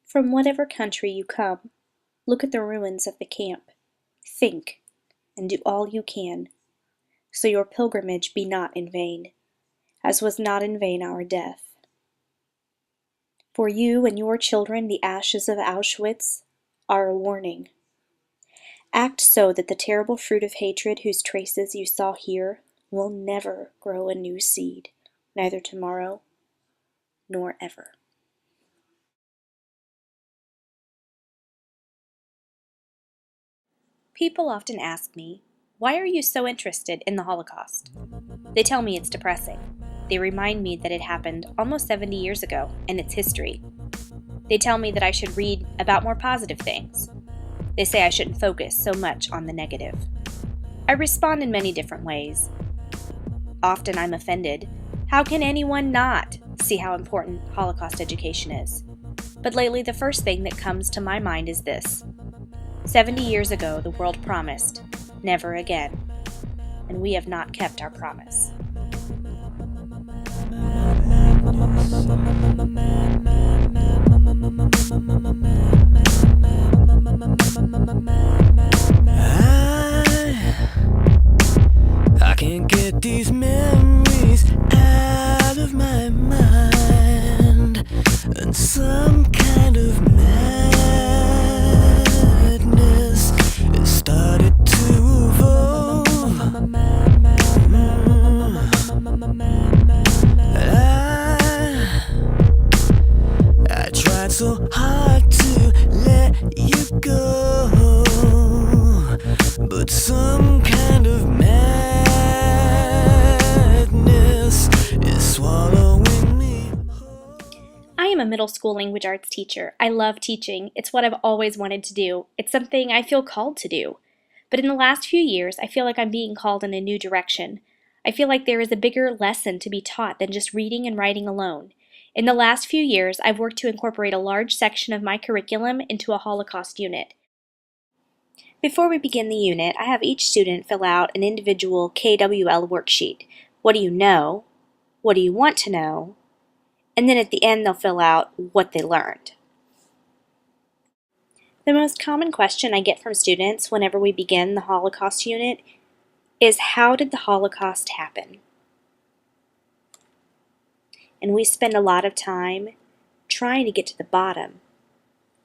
From whatever country you come, look at the ruins of the camp. Think, and do all you can, so your pilgrimage be not in vain, as was not in vain our death. For you and your children the ashes of Auschwitz are a warning. Act so that the terrible fruit of hatred whose traces you saw here will never grow a new seed, neither tomorrow nor ever. People often ask me, why are you so interested in the Holocaust? They tell me it's depressing. They remind me that it happened almost 70 years ago and its history. They tell me that I should read about more positive things. They say I shouldn't focus so much on the negative. I respond in many different ways. Often I'm offended. How can anyone not see how important Holocaust education is? But lately the first thing that comes to my mind is this. 70 years ago, the world promised, never again. And we have not kept our promise. I can't get these memories out of my mind, and some kind of madness has started to evolve. I tried so hard to let you go, but some kind of madness is swallowing me. I am a middle school language arts teacher. I love teaching. It's what I've always wanted to do. It's something I feel called to do. But in the last few years, I feel like I'm being called in a new direction. I feel like there is a bigger lesson to be taught than just reading and writing alone. In the last few years, I've worked to incorporate a large section of my curriculum into a Holocaust unit. Before we begin the unit, I have each student fill out an individual KWL worksheet. What do you know? What do you want to know? And then at the end, they'll fill out what they learned. The most common question I get from students whenever we begin the Holocaust unit is, how did the Holocaust happen? And we spend a lot of time trying to get to the bottom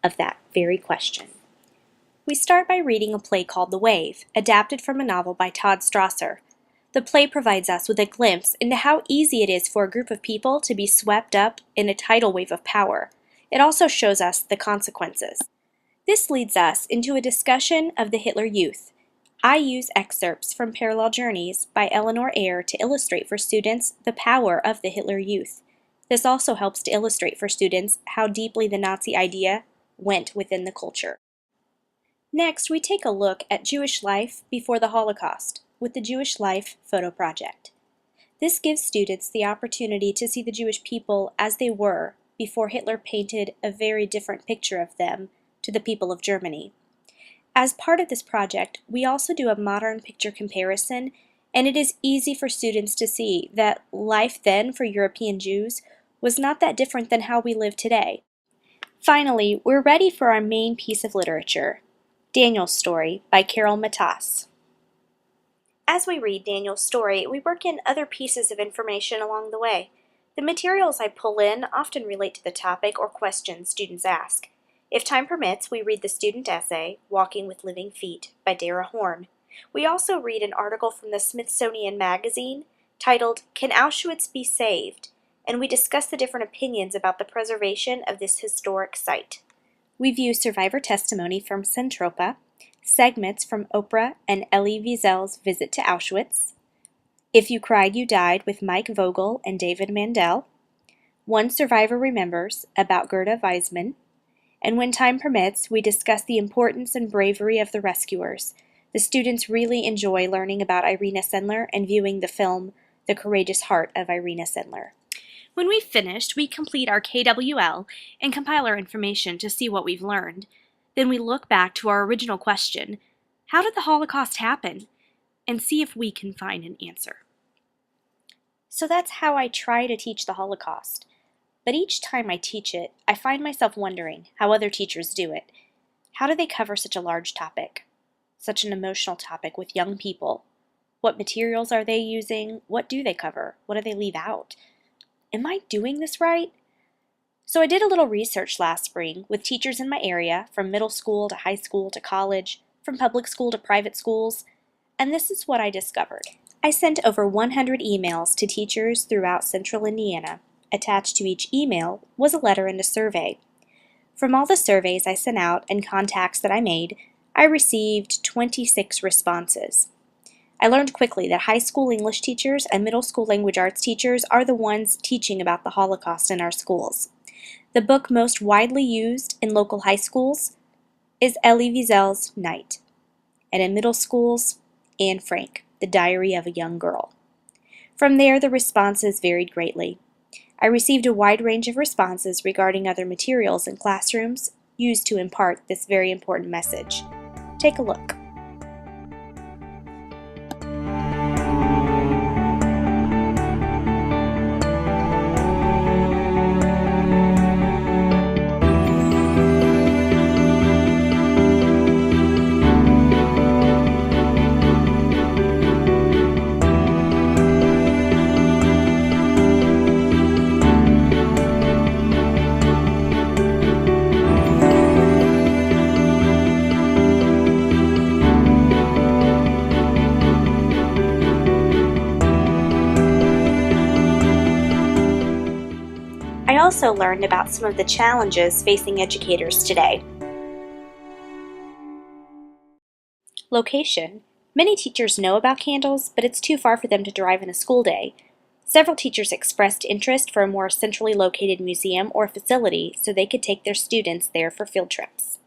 of that very question. We start by reading a play called The Wave, adapted from a novel by Todd Strasser. The play provides us with a glimpse into how easy it is for a group of people to be swept up in a tidal wave of power. It also shows us the consequences. This leads us into a discussion of the Hitler Youth. I use excerpts from Parallel Journeys by Eleanor Eyre to illustrate for students the power of the Hitler Youth. This also helps to illustrate for students how deeply the Nazi idea went within the culture. Next, we take a look at Jewish life before the Holocaust with the Jewish Life Photo Project. This gives students the opportunity to see the Jewish people as they were before Hitler painted a very different picture of them to the people of Germany. As part of this project, we also do a modern picture comparison, and it is easy for students to see that life then for European Jews was not that different than how we live today. Finally, we're ready for our main piece of literature, Daniel's Story by Carol Matas. As we read Daniel's story, we work in other pieces of information along the way. The materials I pull in often relate to the topic or questions students ask. If time permits, we read the student essay, Walking with Living Feet, by Dara Horn. We also read an article from the Smithsonian Magazine titled, Can Auschwitz Be Saved? And we discuss the different opinions about the preservation of this historic site. We view survivor testimony from Centropa, segments from Oprah and Elie Wiesel's visit to Auschwitz, If You Cried, You Died with Mike Vogel and David Mandel, One Survivor Remembers about Gerda Weizmann, and when time permits, we discuss the importance and bravery of the rescuers. The students really enjoy learning about Irina Sendler and viewing the film The Courageous Heart of Irina Sendler. When we've finished, we complete our KWL and compile our information to see what we've learned. Then we look back to our original question, how did the Holocaust happen? And see if we can find an answer. So that's how I try to teach the Holocaust. but each time I teach it, I find myself wondering how other teachers do it. How do they cover such a large topic? Such an emotional topic with young people? What materials are they using? What do they cover? What do they leave out? Am I doing this right? So I did a little research last spring with teachers in my area, from middle school to high school to college, from public school to private schools, and this is what I discovered. I sent over 100 emails to teachers throughout Central Indiana. Attached to each email was a letter and a survey. From all the surveys I sent out and contacts that I made, I received 26 responses. I learned quickly that high school English teachers and middle school language arts teachers are the ones teaching about the Holocaust in our schools. The book most widely used in local high schools is Elie Wiesel's Night, and in middle schools, Anne Frank, The Diary of a Young Girl. From there, the responses varied greatly. I received a wide range of responses regarding other materials in classrooms used to impart this very important message. Take a look. I also learned about some of the challenges facing educators today. Location. Many teachers know about candles, but it's too far for them to drive in a school day. Several teachers expressed interest for a more centrally located museum or facility so they could take their students there for field trips.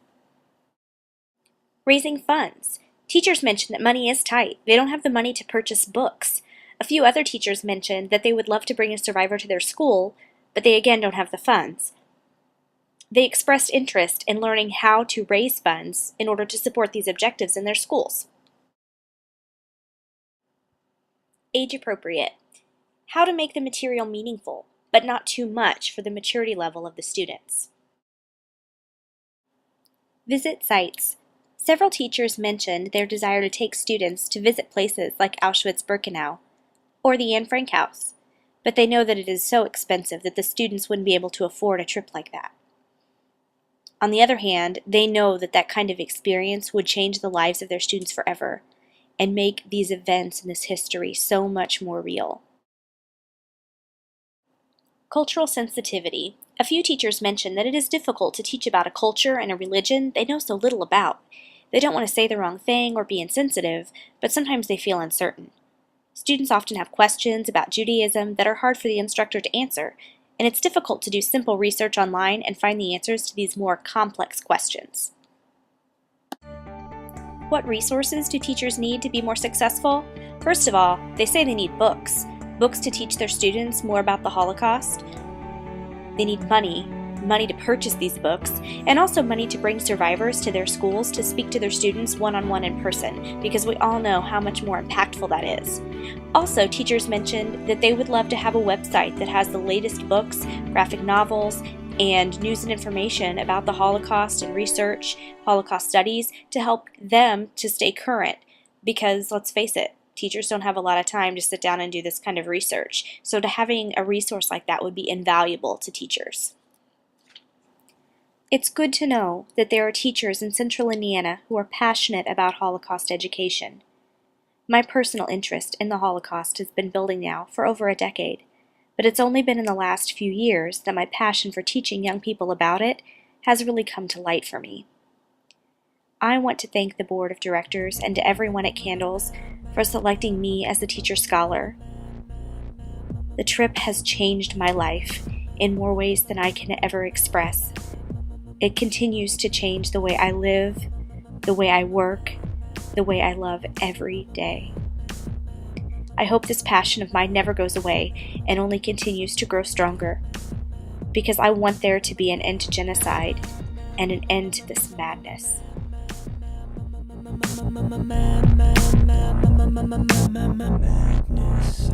Raising funds. Teachers mentioned that money is tight. They don't have the money to purchase books. A few other teachers mentioned that they would love to bring a survivor to their school, but they again don't have the funds. They expressed interest in learning how to raise funds in order to support these objectives in their schools. Age appropriate. How to make the material meaningful, but not too much for the maturity level of the students. Visit sites. Several teachers mentioned their desire to take students to visit places like Auschwitz-Birkenau or the Anne Frank House, but they know that it is so expensive that the students wouldn't be able to afford a trip like that. On the other hand, they know that that kind of experience would change the lives of their students forever and make these events and this history so much more real. Cultural sensitivity. A few teachers mentioned that it is difficult to teach about a culture and a religion they know so little about. They don't want to say the wrong thing or be insensitive, but sometimes they feel uncertain. Students often have questions about Judaism that are hard for the instructor to answer, and it's difficult to do simple research online and find the answers to these more complex questions. What resources do teachers need to be more successful? First of all, they say they need books. Books to teach their students more about the Holocaust. They need money to purchase these books, and also money to bring survivors to their schools to speak to their students one-on-one in person, because we all know how much more impactful that is. Also, teachers mentioned that they would love to have a website that has the latest books, graphic novels, and news and information about the Holocaust and research, Holocaust studies, to help them to stay current, because let's face it, teachers don't have a lot of time to sit down and do this kind of research, so to having a resource like that would be invaluable to teachers. It's good to know that there are teachers in Central Indiana who are passionate about Holocaust education. My personal interest in the Holocaust has been building now for over a decade, but it's only been in the last few years that my passion for teaching young people about it has really come to light for me. I want to thank the Board of Directors and to everyone at Candles for selecting me as the Teacher Scholar. The trip has changed my life in more ways than I can ever express. It continues to change the way I live, the way I work, the way I love every day. I hope this passion of mine never goes away and only continues to grow stronger, because I want there to be an end to genocide and an end to this madness. Madness.